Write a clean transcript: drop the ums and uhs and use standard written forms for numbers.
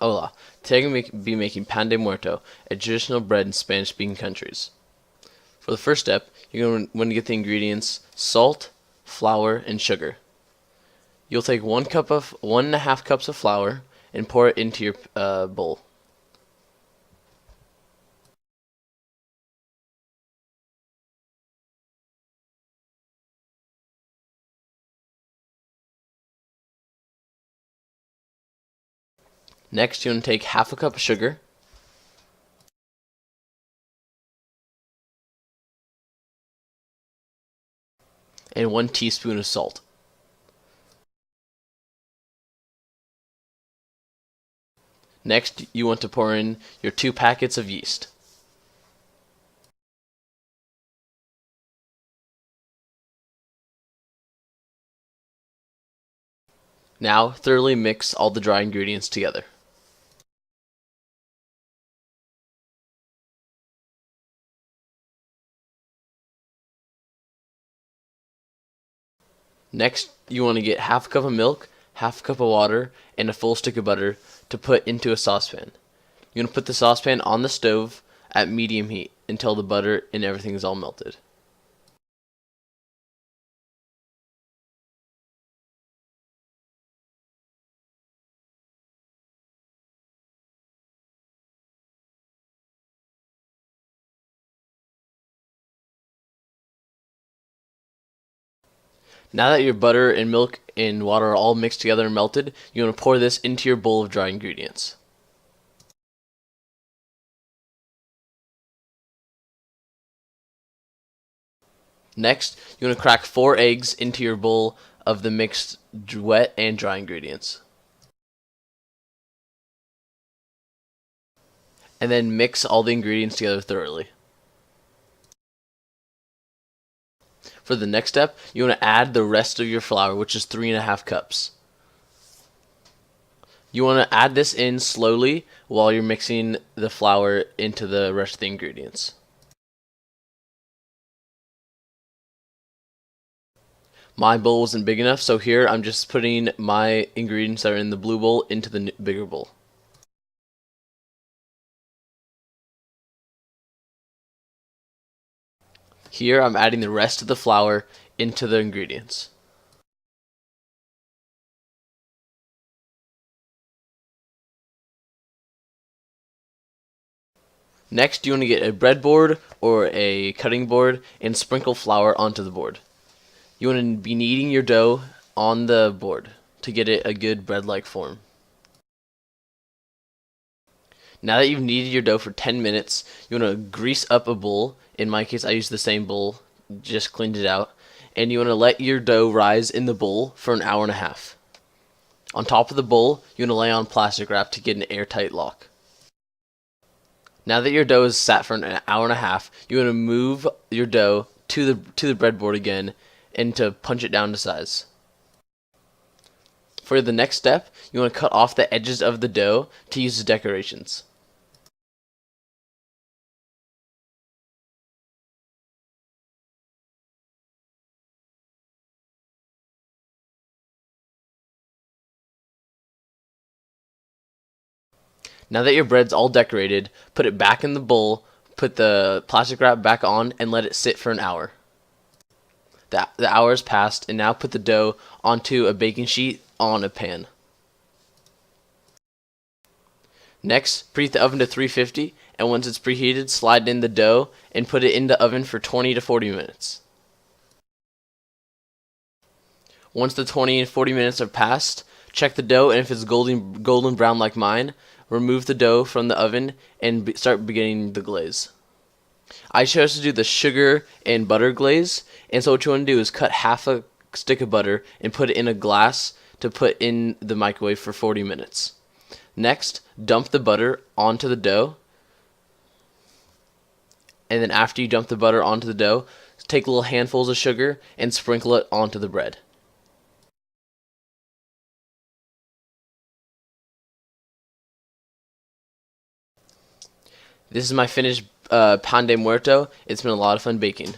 Hola. Today I'm going to be making pan de muerto, a traditional bread in Spanish-speaking countries. For the first step, you're going to want to get the ingredients salt, flour, and sugar. You'll take 1.5 cups of flour and pour it into your bowl. Next, you're going to take half a cup of sugar, and 1 teaspoon of salt. Next, you want to pour in your 2 packets of yeast. Now, thoroughly mix all the dry ingredients together. Next, you want to get half a cup of milk, half a cup of water, and a full stick of butter to put into a saucepan. You're going to put the saucepan on the stove at medium heat until the butter and everything is all melted. Now that your butter and milk and water are all mixed together and melted, you want to pour this into your bowl of dry ingredients. Next, you want to crack 4 eggs into your bowl of the mixed wet and dry ingredients. And then mix all the ingredients together thoroughly. For the next step, you want to add the rest of your flour, which is 3.5 cups. You want to add this in slowly while you're mixing the flour into the rest of the ingredients. My bowl wasn't big enough, so here I'm just putting my ingredients that are in the blue bowl into the bigger bowl. Here I'm adding the rest of the flour into the ingredients. Next, you want to get a breadboard or a cutting board and sprinkle flour onto the board. You want to be kneading your dough on the board to get it a good bread-like form. Now that you've kneaded your dough for 10 minutes, you want to grease up a bowl. In my case, I used the same bowl, just cleaned it out. And you want to let your dough rise in the bowl for an hour and a half. On top of the bowl, you want to lay on plastic wrap to get an airtight lock. Now that your dough is sat for an hour and a half, you want to move your dough to the breadboard again and to punch it down to size. For the next step, you want to cut off the edges of the dough to use as decorations. Now that your bread's all decorated, put it back in the bowl, put the plastic wrap back on, and let it sit for an hour. The hour has passed, and now put the dough onto a baking sheet on a pan. Next, preheat the oven to 350, and once it's preheated, slide in the dough and put it in the oven for 20 to 40 minutes. Once the 20 and 40 minutes are passed, check the dough, and if it's golden brown like mine, remove the dough from the oven and start beginning the glaze. I chose to do the sugar and butter glaze, and so what you want to do is cut half a stick of butter and put it in a glass to put in the microwave for 40 minutes. Next, dump the butter onto the dough, and then after you dump the butter onto the dough, take little handfuls of sugar and sprinkle it onto the bread. This is my finished pan de muerto. It's been a lot of fun baking.